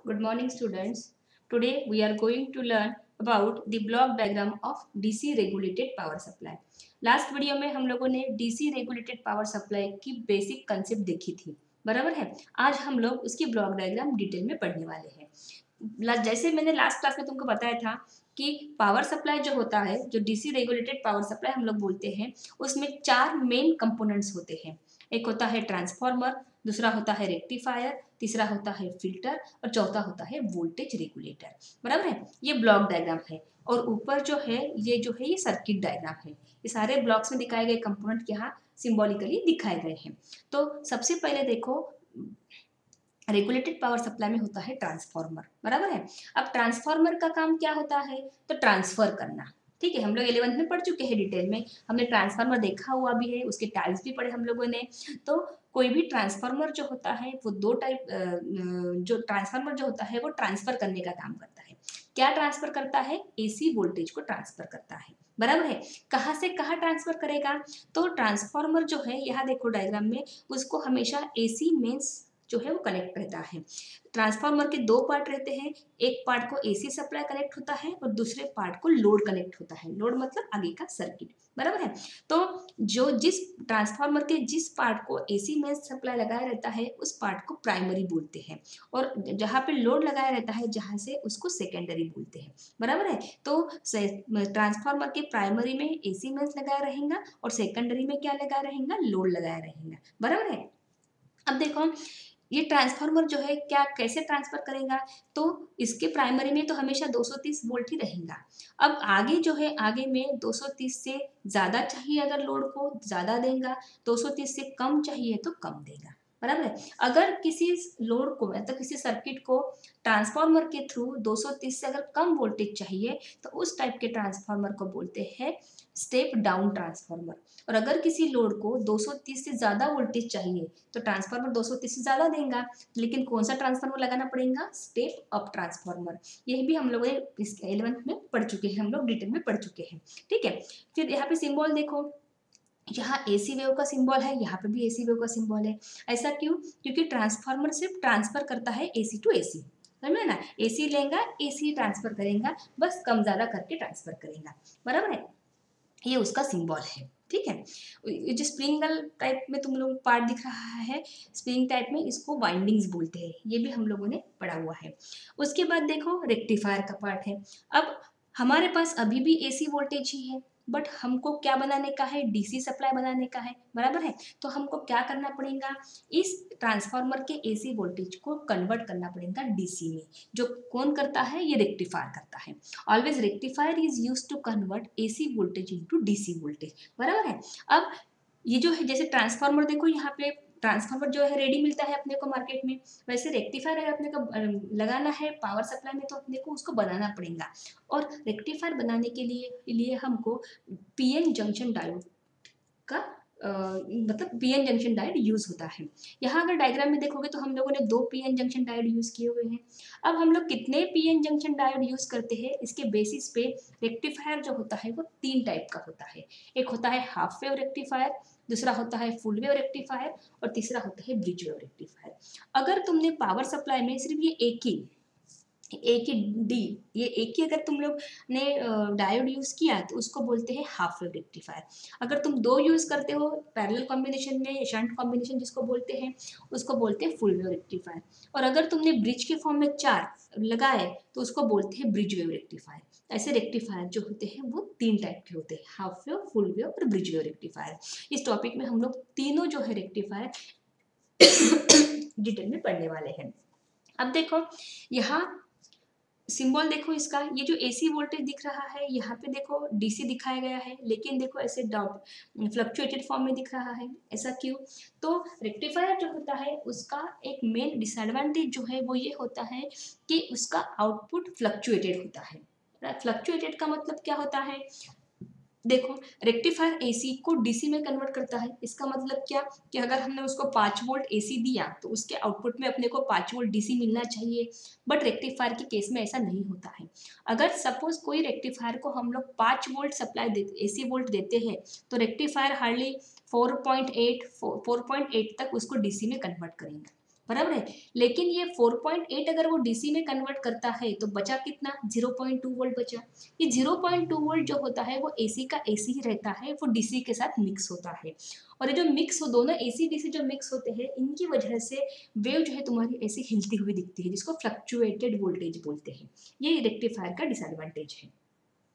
Good morning, students. Today we are going to learn about the block diagram of DC regulated power supply. Last video में हम लोगों ने DC regulated power supply की basic concept देखी थी, बराबर है। आज हम लोग उसकी ब्लॉक डायग्राम डिटेल में पढ़ने वाले हैं। जैसे मैंने लास्ट क्लास में तुमको बताया था कि पावर सप्लाई जो होता है, जो DC रेगुलेटेड पावर सप्लाई हम लोग बोलते हैं, उसमें चार मेन कंपोनेंट्स होते हैं। एक होता है ट्रांसफार्मर, दूसरा होता है रेक्टिफायर, तीसरा होता है फिल्टर और चौथा होता है वोल्टेज रेगुलेटर, बराबर है। ये ब्लॉक डायग्राम है और ऊपर जो है ये सर्किट डायग्राम है। ये सारे ब्लॉक्स में दिखाए गए कंपोनेंट यहाँ सिंबॉलिकली दिखाए गए हैं। तो सबसे पहले देखो, रेगुलेटेड पावर सप्लाई में होता है ट्रांसफार्मर, बराबर है। अब ट्रांसफार्मर का काम क्या होता है? तो ट्रांसफर करना। ठीक है, हम लोग 11th में पढ़ चुके हैं डिटेल में, हमने ट्रांसफार्मर देखा हुआ भी है, उसके टाइप्स भी पढ़े हम लोगों ने। तो कोई भी ट्रांसफार्मर जो होता है वो दो टाइप, जो ट्रांसफार्मर जो होता है वो ट्रांसफर करने का काम करता है। क्या ट्रांसफर करता है? एसी वोल्टेज को ट्रांसफर करता है, बराबर है। कहाँ से कहाँ ट्रांसफर करेगा? तो ट्रांसफार्मर जो है, यहाँ देखो डायग्राम में, उसको हमेशा एसी मेंस जो है वो कनेक्ट रहता है। ट्रांसफार्मर के दो पार्ट रहते हैं, एक पार्ट को एसी सप्लाई कनेक्ट होता है और दूसरे पार्ट को लोड कनेक्ट होता है। लोड मतलब आगे का सर्किट, बराबर है। तो जो जिस ट्रांसफार्मर के जिस पार्ट को एसी में सप्लाई लगाया रहता है उस पार्ट को प्राइमरी बोलते हैं, और जहाँ पे लोड लगाया रहता है जहाँ से, उसको सेकेंडरी बोलते हैं, बराबर है। तो ट्रांसफार्मर के प्राइमरी में एसी मेंस लगाया रहेगा और सेकेंडरी में क्या लगाया रहेगा? लोड लगाया रहेगा, बराबर है। अब देखो, ये ट्रांसफार्मर जो है क्या कैसे ट्रांसफर करेगा? तो इसके प्राइमरी में तो हमेशा 230 वोल्ट ही रहेगा। अब आगे जो है, आगे में 230 से ज़्यादा चाहिए अगर लोड को, ज़्यादा देगा। 230 से कम चाहिए तो कम देगा, बराबर है। अगर किसी लोड को, मतलब किसी सर्किट को ट्रांसफार्मर के थ्रू 230 से अगर कम वोल्टेज चाहिए तो उस टाइप के ट्रांसफार्मर को बोलते हैं स्टेप डाउन ट्रांसफार्मर। और अगर किसी लोड को 230 से ज़्यादा वोल्टेज चाहिए तो ट्रांसफार्मर 230 से ज़्यादा देगा, लेकिन कौन सा ट्रांसफार्मर लगाना पड़ेगा? Step up transformer. यही भी हम लोग 11th में पढ़ चुके हैं, हम लोग डिटेल में पढ़ चुके हैं, ठीक है। फिर यहाँ पे सिंबल देखो, यहाँ एसी वेव का सिंबल है, यहाँ पे भी एसी वेव का सिंबल है। ऐसा क्यों? क्योंकि ट्रांसफार्मर सिर्फ ट्रांसफर करता है एसी टू एसी, समझे ना। एसी लेगा, एसी ट्रांसफर करेगा, बस कम ज़्यादा करके ट्रांसफर करेगा, बराबर है। ये उसका सिंबल है, ठीक है। ये जो स्प्रिंगल टाइप में तुम लोग पार्ट दिख रहा है, स्प्रिंग टाइप में, इसको वाइंडिंग्स बोलते हैं, ये भी हम लोगों ने पढ़ा हुआ है। उसके बाद देखो, रेक्टिफायर का पार्ट है। अब हमारे पास अभी भी एसी वोल्टेज ही है, बट हमको क्या बनाने का है? डीसी सप्लाई बनाने का है, बराबर है। तो हमको क्या करना पड़ेगा? इस ट्रांसफार्मर के एसी वोल्टेज को कन्वर्ट करना पड़ेगा डीसी में। जो कौन करता है? ये रेक्टिफायर करता है। Always rectifier is use to convert AC voltage into DC voltage, बराबर है। अब ये जो है, जैसे ट्रांसफार्मर देखो, यहाँ पे ट्रांसफार्मर जो है रेडी मिलता है अपने को मार्केट में, वैसे रेक्टिफायर अगर अपने को लगाना है पावर सप्लाई में तो अपने को उसको बनाना पड़ेगा। और रेक्टिफायर बनाने के लिए हमको पीएन जंक्शन डायोड का मतलब पीएन जंक्शन डायोड यूज होता है। यहाँ अगर डायग्राम में देखोगे तो हम लोगों ने दो पीएन जंक्शन डायोड यूज किए हुए हैं। अब हम लोग कितने पीएन जंक्शन डायोड यूज करते हैं, इसके बेसिस पे रेक्टिफायर जो होता है वो तीन टाइप का होता है। एक होता है हाफ वेव रेक्टिफायर, दूसरा होता है फुल वेव रेक्टिफायर और तीसरा होता है ब्रिज वेव रेक्टिफायर। अगर तुमने पावर सप्लाई में सिर्फ ये एक ही डी ये एक ही अगर तुम लोग ने डायोड यूज किया तो उसको बोलते हैं हाफ वेव रेक्टिफायर। अगर तुम दो यूज करते हो पैरेलल कॉम्बिनेशन में, शंट कॉम्बिनेशन जिसको बोलते हैं, उसको बोलते हैं फुल वेव रेक्टिफायर। और अगर तुमने ब्रिज के फॉर्म में चार लगाए तो उसको बोलते हैं ब्रिज वेव रेक्टिफायर। ऐसे रेक्टिफायर जो होते हैं वो तीन टाइप के होते हैं, हाफ वेव, फुल वेव और ब्रिज वेव रेक्टिफायर। इस टॉपिक में हम लोग तीनों जो है रेक्टिफायर डिटेल में पढ़ने वाले हैं। अब देखो, यहाँ सिंबल देखो इसका, ये जो एसी वोल्टेज दिख रहा है यहाँ पे देखो डीसी दिखाया गया है, लेकिन देखो ऐसे डॉट फ्लक्चुएटेड फॉर्म में दिख रहा है। ऐसा क्यों? तो रेक्टिफायर जो होता है उसका एक मेन डिसएडवांटेज जो है वो ये होता है कि उसका आउटपुट फ्लक्चुएटेड होता है। फ्लक्चुएटेड का मतलब क्या होता है? देखो, रेक्टिफायर एसी को डीसी में कन्वर्ट करता है। इसका मतलब क्या कि अगर हमने उसको 5 वोल्ट एसी दिया तो उसके आउटपुट में अपने को 5 वोल्ट डीसी मिलना चाहिए, बट रेक्टिफायर के केस में ऐसा नहीं होता है। अगर सपोज कोई रेक्टिफायर को हम लोग 5 वोल्ट सप्लाई देते, एसी वोल्ट देते हैं, तो रेक्टिफायर हार्डली 4.8 तक उसको डीसी में कन्वर्ट करेंगे, बराबर है। लेकिन ये 4.8 अगर वो डीसी में कन्वर्ट करता है तो बचा कितना, 0.2 वोल्ट बचा। ये 0.2 वोल्ट जो होता है वो एसी का एसी ही रहता है, वो डीसी के साथ मिक्स होता है। और ये जो मिक्स हो, दोनों एसी डीसी जो मिक्स होते हैं, इनकी वजह से वेव जो है तुम्हारी ऐसी हिलती हुई दिखती है, जिसको फ्लक्चुएटेड वोल्टेज बोलते हैं। ये रेक्टिफायर का डिसएडवांटेज है,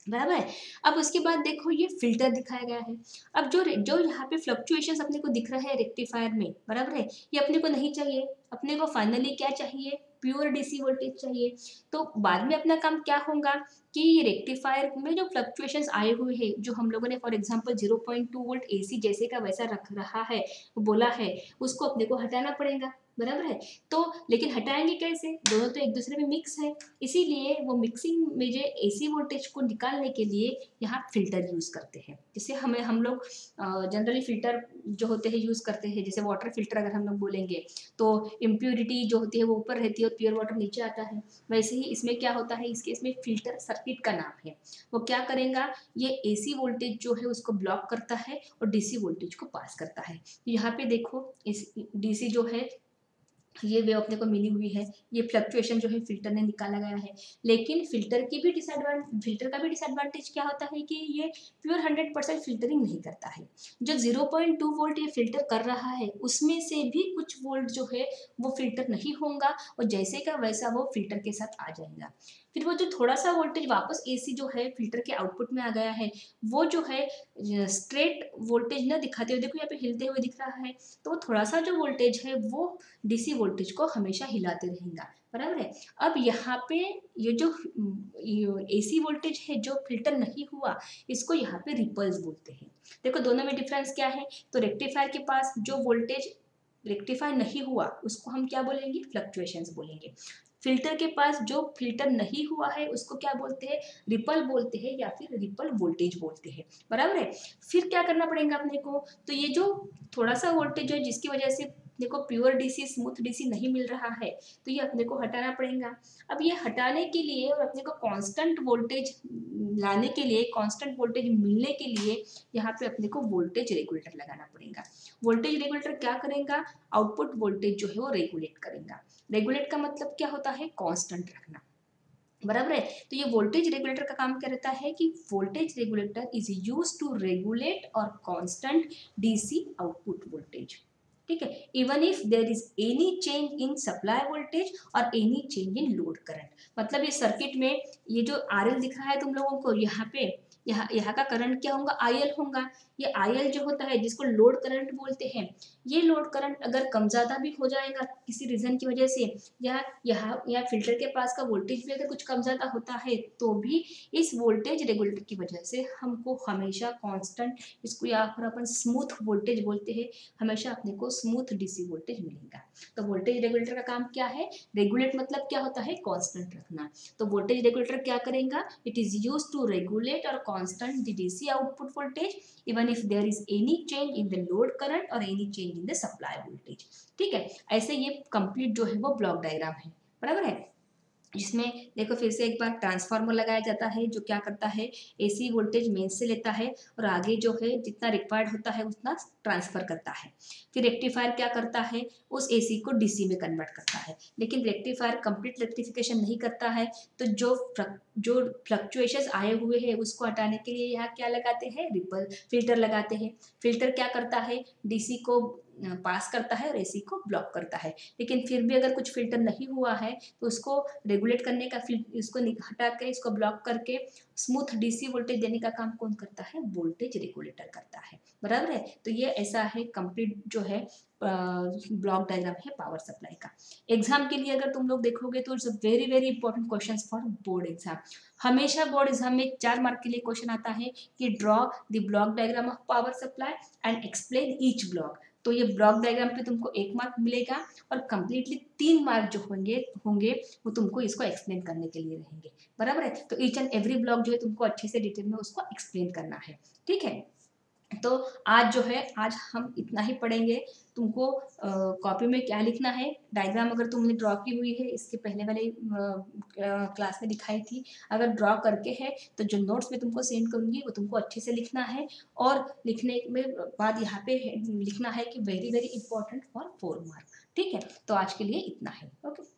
बराबर है। अब उसके बाद देखो ये फिल्टर दिखाया गया है। अब जो जो यहाँ पे फ्लक्चुएशंस अपने को दिख रहा है रेक्टिफायर में, बराबर है, ये अपने को नहीं चाहिए। अपने को फाइनली क्या चाहिए, प्योर डीसी वोल्टेज चाहिए। तो बाद में अपना काम क्या होगा कि ये रेक्टिफायर में जो फ्लक्चुएशंस आए हुए हैं, जो हम लोगों ने फॉर एग्जांपल 0.2 वोल्ट एसी जैसे का वैसा रख रहा है, बोला है, उसको अपने को हटाना पड़ेगा, बराबर है। तो लेकिन हटाएंगे कैसे, दोनों तो एक दूसरे में मिक्स है, इसीलिए वो मिक्सिंग में जो एसी वोल्टेज को निकालने के लिए यहाँ फिल्टर यूज करते हैं। जैसे हम लोग जनरली फिल्टर जो होते हैं यूज करते हैं, जैसे वाटर फिल्टर अगर हम लोग बोलेंगे तो इम्प्योरिटी जो होती है वो ऊपर रहती है और प्योर वाटर नीचे आता है। वैसे ही इसमें क्या होता है, इसके इसमें फिल्टर सर्किट का नाम है। वो क्या करेगा, ये एसी वोल्टेज जो है उसको ब्लॉक करता है और डीसी वोल्टेज को पास करता है। यहाँ पे देखो इस डीसी जो है ये वेव अपने को मिली हुई है, ये फ्लक्चुएशन जो है फिल्टर ने निकाला गया है। लेकिन फिल्टर का भी डिसएडवांटेज क्या होता है कि ये प्योर 100% फिल्टरिंग नहीं करता है। जो 0.2 वोल्ट ये फिल्टर कर रहा है उसमें से भी कुछ वोल्ट जो है वो फिल्टर नहीं होगा, और जैसे का वैसा वो फिल्टर के साथ आ जाएगा। फिर वो जो थोड़ा सा वोल्टेज वापस एसी जो है फिल्टर के आउटपुट में आ गया है, वो जो है स्ट्रेट वोल्टेज न दिखाते हुए, देखो यहाँ पे हिलते हुए दिख रहा है, तो वो थोड़ा सा जो वोल्टेज है वो डीसी वोल्टेज को हमेशा हिलाते रहेगा, बराबर है। अब यहाँ पे ये जो एसी वोल्टेज है जो फिल्टर नहीं हुआ, इसको यहाँ पे रिपल्स बोलते हैं। देखो दोनों में डिफरेंस क्या है, तो रेक्टिफायर के पास जो वोल्टेज रेक्टिफाई नहीं हुआ उसको हम क्या बोलेंगे, फ्लक्चुएशंस बोलेंगे। फिल्टर के पास जो फिल्टर नहीं हुआ है उसको क्या बोलते हैं, रिपल बोलते हैं या फिर रिपल वोल्टेज बोलते हैं, बराबर है। फिर क्या करना पड़ेगा अपने को, तो ये जो थोड़ा सा वोल्टेज है जिसकी वजह से देखो प्योर डीसी स्मूथ डीसी नहीं मिल रहा है, तो ये अपने को हटाना पड़ेगा। अब ये हटाने के लिए और अपने को कांस्टेंट वोल्टेज लाने के लिए, कांस्टेंट वोल्टेज मिलने के लिए यहाँ पे अपने को वोल्टेज रेगुलेटर लगाना पड़ेगा। वोल्टेज रेगुलेटर क्या करेगा, आउटपुट वोल्टेज जो है वो रेगुलेट करेगा। रेगुलेट का मतलब क्या होता है, कांस्टेंट रखना, बराबर है। तो ये वोल्टेज रेगुलेटर का काम क्या रहता है कि voltage regulator is use to regulate और कांस्टेंट डीसी आउटपुट वोल्टेज, ठीक है, even if there is any change in supply voltage और any change in load current. मतलब ये सर्किट में ये जो आरएल दिख रहा है तुम लोगों को, यहाँ पे यहाँ का करंट क्या होगा, आईएल होगा। ये आईएल जो होता है जिसको लोड करंट बोलते हैं, ये लोड करंट अगर कम ज़्यादा भी हो जाएगा किसी रीज़न की वजह से, या यहाँ फिल्टर के पास का वोल्टेज भी अगर कुछ कम ज़्यादा होता है, तो भी इस वोल्टेज रेगुलेटर की वजह से हमको हमेशा कांस्टेंट, इसको या फिर अपन स्मूथ वोल्टेज बोलते हैं, हमेशा अपने को स्मूथ डीसी वोल्टेज मिलेगा। तो वोल्टेज रेगुलेटर का काम क्या है, रेगुलेट मतलब क्या होता है, कांस्टेंट रखना। तो वोल्टेज रेगुलेटर क्या करेगा, it is use to regulate और constant the DC output voltage even if there is any change in the load current और any change in the supply voltage, ठीक है। ऐसे ये कंप्लीट जो है वो ब्लॉक डायग्राम है, बराबर है। जिसमें देखो फिर से एक बार ट्रांसफार्मर लगाया जाता है जो क्या करता है, एसी वोल्टेज मेंस से लेता है और आगे जो है जितना रिक्वायर्ड होता है उतना ट्रांसफर करता है। फिर रेक्टिफायर क्या करता है, उस एसी को डीसी में कन्वर्ट करता है। लेकिन रेक्टिफायर कंप्लीट रेक्टिफिकेशन नहीं करता है, तो जो फ्लक्चुएशंस आए हुए हैं उसको हटाने के लिए यहाँ क्या लगाते हैं, रिपल फिल्टर लगाते हैं। फिल्टर क्या करता है, डीसी को पास करता है और एसी को ब्लॉक करता है। लेकिन फिर भी अगर कुछ फिल्टर नहीं हुआ है तो उसको रेगुलेट करने का, इसको हटा के इसको ब्लॉक करके स्मूथ डीसी वोल्टेज देने का काम कौन करता है, वोल्टेज रेगुलेटर करता है, बराबर है। तो ये ऐसा है कंप्लीट जो है ब्लॉक डायग्राम है पावर सप्लाई का। एग्जाम के लिए अगर तुम लोग देखोगे तो it's very very important question for board exam. हमेशा बोर्ड एग्जाम में 4 मार्क के लिए क्वेश्चन आता है कि draw the block diagram of power supply and explain each block. तो ये ब्लॉक डायग्राम पे तुमको 1 मार्क मिलेगा और कंप्लीटली 3 मार्क जो होंगे वो तुमको इसको एक्सप्लेन करने के लिए रहेंगे, बराबर है। तो ईच एंड एवरी ब्लॉक जो है तुमको अच्छे से डिटेल में उसको एक्सप्लेन करना है, ठीक है। तो आज जो है, आज हम इतना ही पढ़ेंगे। तुमको कॉपी में क्या लिखना है, डायग्राम अगर तुमने ड्रॉ की हुई है इसके पहले वाले क्लास में दिखाई थी, अगर ड्रॉ करके है तो जो नोट्स में तुमको सेंड करूँगी वो तुमको अच्छे से लिखना है। और लिखने में बाद यहाँ पे लिखना है कि very very important for 4 mark. ठीक है, तो आज के लिए इतना है। ओके।